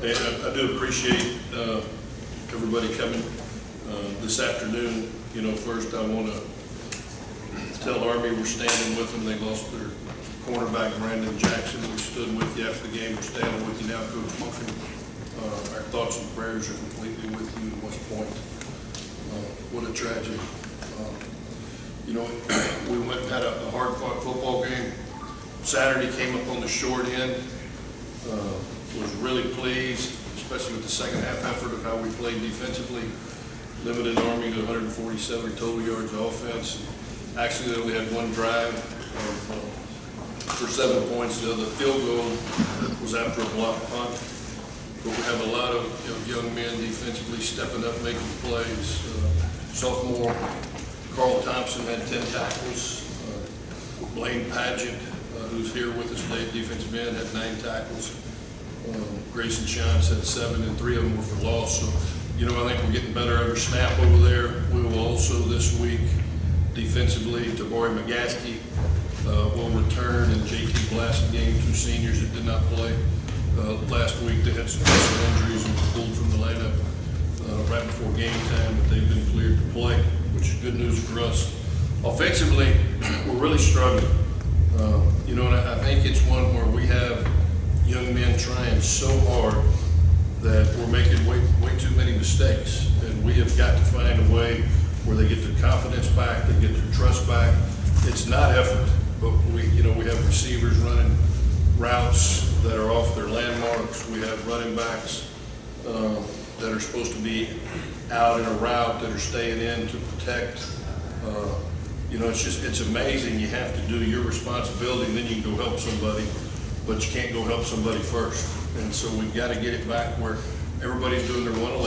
And I do appreciate everybody coming this afternoon. You know, first I want to tell Army we're standing with them. They lost their cornerback, Brandon Jackson. We stood with you after the game. We're standing with you now, Coach Murphy. Our thoughts and prayers are completely with you in West Point. What a tragedy. You know, we went and had a hard-fought football game. Saturday came up on the short end. Was really pleased, especially with the second half effort of how we played defensively. Limited Army to 147 total yards of offense. Actually, they only had one drive for 7 points. The other field goal was after a block punt. But we have a lot of young men defensively stepping up, making plays. Sophomore Carl Thompson had 10 tackles. Blaine Pageant, who's here with us today, defensive end, had 9 tackles. Grayson Shines had 7, and 3 of them were for loss. So, you know, I think we're getting better every snap over there. We will also this week, defensively, Tabori McGaskey will return, and JT Blassingame, 2 seniors that did not play last week. They had some injuries and were pulled from the lineup right before game time, but they've been cleared to play, which is good news for us. Offensively, we're really struggling. You know, and I think it's one where we have young men trying so hard that we're making way too many mistakes, and we have got to find a way where they get their confidence back, they get their trust back. It's not effort, but we have receivers running routes that are off their landmarks. We have running backs that are supposed to be out in a route that are staying in to protect. You know, it's amazing. You have to do your responsibility, and then you can go help somebody, but you can't go help somebody first. And so we've got to get it back where everybody's doing their 111.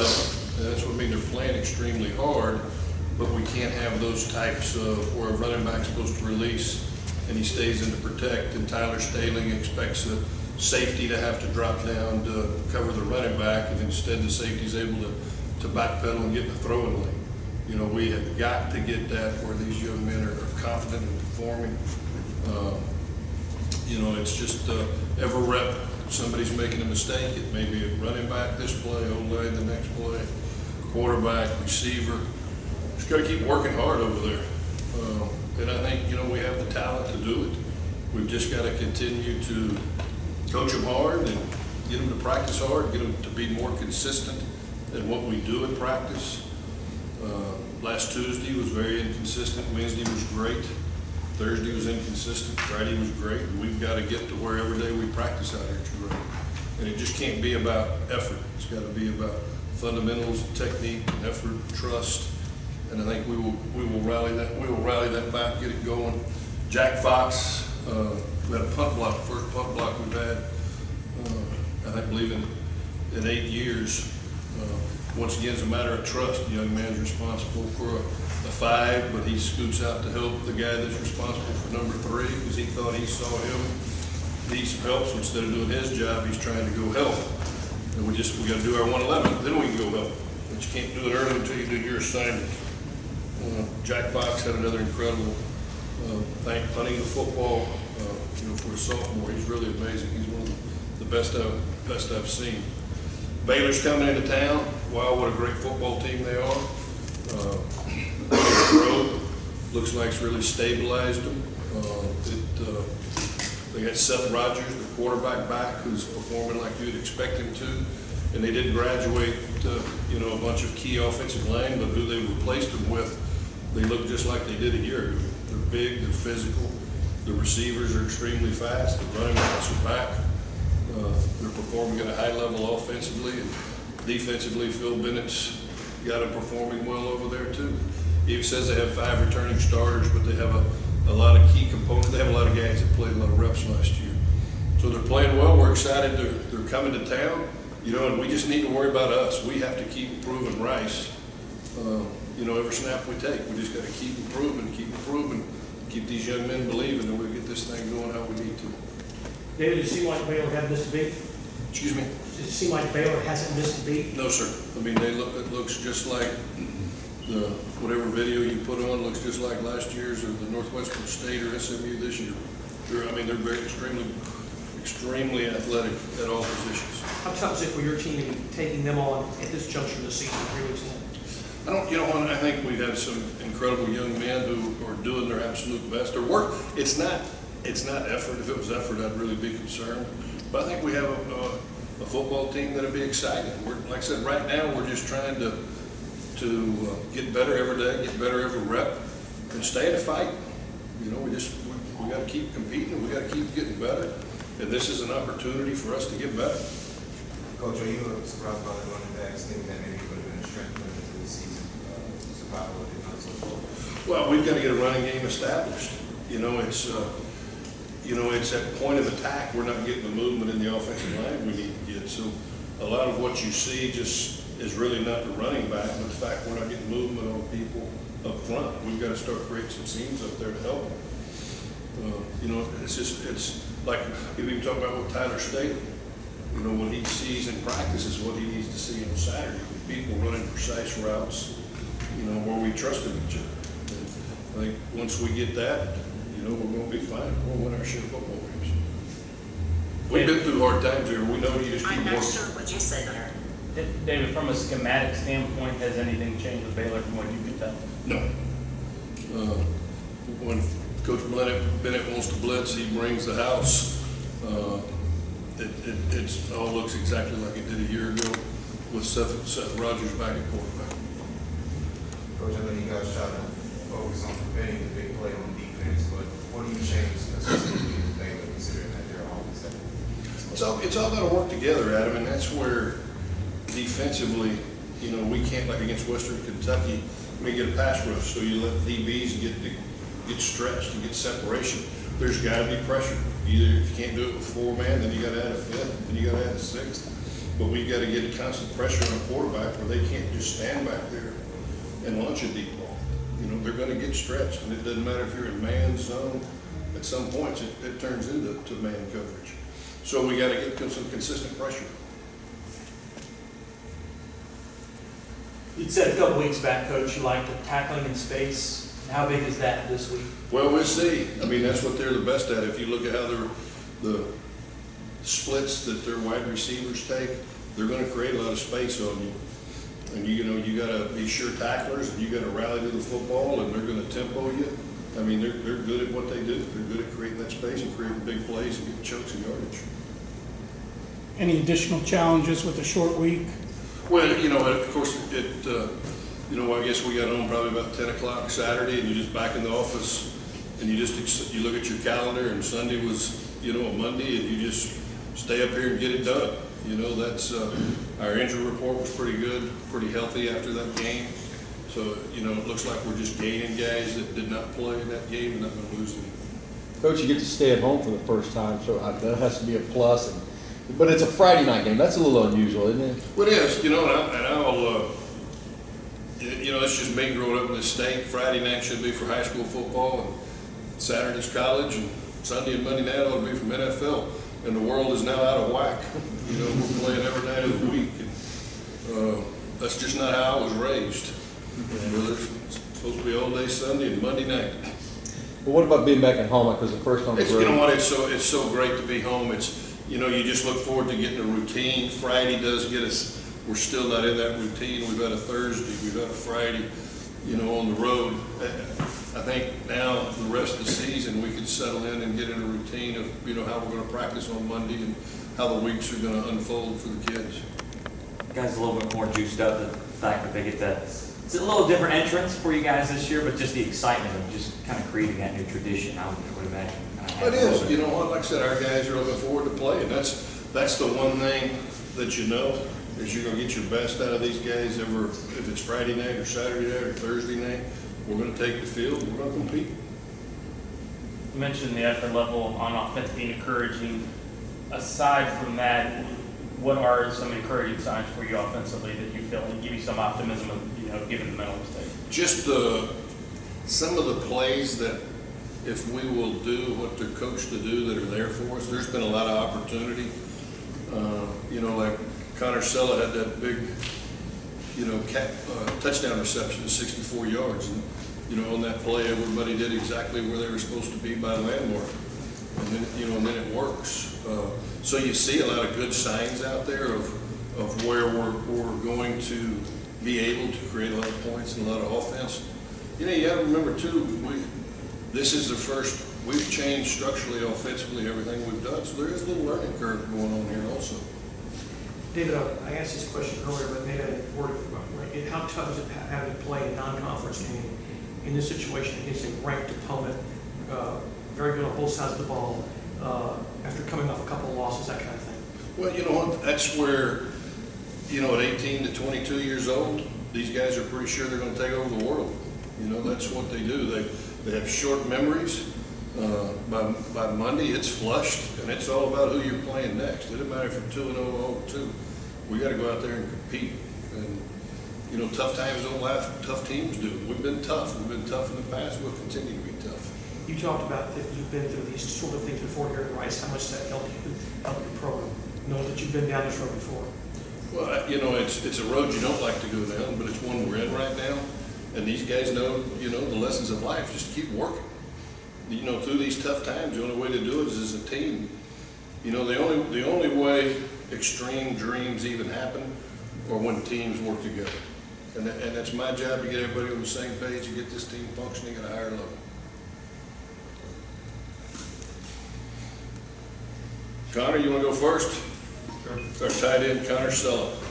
And that's what I mean. They're playing extremely hard, but we can't have those types of where a running back's supposed to release and he stays in to protect, and Tyler Staling expects the safety to have to drop down to cover the running back, and instead the safety's able to backpedal and get in the throwing lane. You know, we have got to get that where these young men are confident in performing. You know, it's just every rep, somebody's making a mistake. It may be a running back this play, O-line the next play, quarterback, receiver. Just got to keep working hard over there. And I think, you know, we have the talent to do it. We've just got to continue to coach them hard and get them to practice hard, get them to be more consistent in what we do in practice. Last Tuesday was very inconsistent. Wednesday was great. Thursday was inconsistent. Friday was great. And we've got to get to where every day we practice out here it's great. And it just can't be about effort. It's got to be about fundamentals, technique, and effort, trust. And I think we will rally that. We will rally that back, get it going. Jack Fox, we had a punt block, first punt block we've had, I believe in 8 years. Once again, it's a matter of trust. The young man's responsible for a 5, but he scoots out to help the guy that's responsible for number 3 because he thought he saw him need some help. So instead of doing his job, he's trying to go help. And we got to do our 111, then we can go help. But you can't do it early until you do your assignment. Jack Fox had another incredible punting the football. You know, for a sophomore, he's really amazing. He's one of the best I've seen. Baylor's coming into town. Wow, what a great football team they are. The road looks like it's really stabilized them. They got Seth Rogers, the quarterback back, who's performing like you'd expect him to. And they did graduate, you know, a bunch of key offensive line, but who they replaced them with, they look just like they did a year ago. They're big, they're physical. The receivers are extremely fast. The running backs are back. They're performing at a high level offensively, and defensively, Phil Bennett's got them performing well over there too. He says they have 5 returning starters, but they have a lot of key components. They have a lot of guys that played a lot of reps last year. So they're playing well. We're excited they're coming to town, you know, and we just need to worry about us. We have to keep improving Rice. You know, every snap we take, we just got to keep improving, keep these young men believing that we'll get this thing going how we need to. David, does it seem like Baylor had missed a beat? Excuse me? Does it seem like Baylor hasn't missed a beat? No, sir. I mean, it looks just like whatever video you put on looks just like last year's or the Northwestern State or SMU this year. They're very extremely extremely athletic at all positions. How tough is it for your team to be taking them on at this juncture of the season, 3 weeks in? I think we have some incredible young men who are doing their absolute best. Their work, it's not effort. If it was effort, I'd really be concerned. But I think we have a football team that'll be exciting. Like I said, right now we're just trying to get better every day, get better every rep, and stay in the fight. We got to keep competing. We got to keep getting better. And this is an opportunity for us to get better. Coach, are you surprised by the running backs, thinking that maybe could have been a strength going into the season, surprised what they've done so far? Well, we've got to get a running game established. It's at point of attack. We're not getting the movement in the offensive line we need to get. So a lot of what you see just is really not the running back, but the fact we're not getting movement on people up front. We've got to start creating some seams up there to help them. It's like you even talk about with Tyler State. What he sees in practice is what he needs to see on Saturday. People running precise routes, where we trusted each other. And I think once we get that, we're going to be fine. We'll win our share football games. We've been through hard times here. We know you just keep I'm not working. sure what you said there. David, from a schematic standpoint, has anything changed with Baylor from what you can tell? No. When Coach Bennett wants to blitz, he brings the house. It all looks exactly like it did a year ago with Seth Rogers back at quarterback. Coach, I know you guys try to focus on preventing the big play on defense, but what do you change specifically in Baylor, considering that their offense? It's all got to work together, Adam, and that's where defensively, we can't, like against Western Kentucky, we get a pass rush, so you let DBs get stretched and get separation. There's got to be pressure. Either if you can't do it with 4-man, then you got to add a 5th, then you got to add a 6th. But we've got to get constant pressure on a quarterback where they can't just stand back there and launch a deep ball. They're going to get stretched, and it doesn't matter if you're in man zone. At some points, it turns into man coverage. So we got to get some consistent pressure. You'd said a couple weeks back, Coach, you liked the tackling in space. How big is that this week? Well, we'll see. That's what they're the best at. If you look at how the splits that their wide receivers take, they're going to create a lot of space on you. And you got to be sure tacklers, and you got to rally to the football, and they're going to tempo you. They're good at what they do. They're good at creating that space and creating big plays and getting chunks of yardage. Any additional challenges with a short week? Well, of course, I guess we got home probably about 10 o'clock Saturday, and you're just back in the office, and you look at your calendar, and Sunday was, a Monday, and you just stay up here and get it done. That's our injury report was pretty good, pretty healthy after that game. So, it looks like we're just gaining guys that did not play in that game and not going to lose any. Coach, you get to stay at home for the first time, so that has to be a plus. But it's a Friday night game. That's a little unusual, isn't it? Well, it is, it's just me growing up in this state. Friday night should be for high school football, and Saturday's college, and Sunday and Monday night ought to be from NFL. And the world is now out of whack. We're playing every night of the week. And, that's just not how I was raised. It's supposed to be all day Sunday and Monday night. Well, what about being back at home? Because the first time It's so great to be home. It's you just look forward to getting a routine. Friday does get us. We're still not in that routine. We've had a Thursday, we've had a Friday, on the road. I think now the rest of the season we could settle in and get in a routine of how we're going to practice on Monday and how the weeks are going to unfold for the kids. Guys a little bit more juiced up, the fact that they get that. It's a little different entrance for you guys this year, but just the excitement of just kind of creating that new tradition, I would imagine. It is. Like I said, our guys are looking forward to playing. That's the one thing that is you're going to get your best out of these guys if it's Friday night or Saturday night or Thursday night. We're going to take the field. We're going to compete. You mentioned the effort level on offense being encouraging. Aside from that, what are some encouraging signs for you offensively that you feel and give you some optimism of, given the mental mistake? Just some of the plays that if we will do what they're coached to do that are there for us, there's been a lot of opportunity. Like Connor Sella had that big, touchdown reception of 64 yards. And, on that play, everybody did exactly where they were supposed to be by landmark. and then, and then it works. So you see a lot of good signs out there of where we're going to be able to create a lot of points and a lot of offense. You gotta remember too, this is the first, we've changed structurally, offensively, everything we've done, so there is a little learning curve going on here also. David, I asked this question earlier, but maybe I didn't word it right. How tough is it having to play a non-conference game in this situation against a ranked opponent, very good on both sides of the ball, after coming off a couple of losses, that kind of thing? Well, you know what, that's where, at 18 to 22 years old, these guys are pretty sure they're gonna take over the world. That's what they do. They have short memories. By Monday, it's flushed, and it's all about who you're playing next. It doesn't matter if you're 2-0 or 0-2. We got to go out there and compete. And tough times don't last. Tough teams do. We've been tough. We've been tough in the past. We'll continue to be tough. You talked about that you've been through these sort of things before here at Rice. How much that helped your program, knowing that you've been down this road before? Well, it's a road you don't like to go down, but it's one we're in right now. And these guys know, the lessons of life. Just keep working. Through these tough times, the only way to do it is as a team. The only way extreme dreams even happen are when teams work together. And that's my job, to get everybody on the same page and get this team functioning at a higher level. Connor, you want to go first? Sure. Our tight end, Connor Sullivan.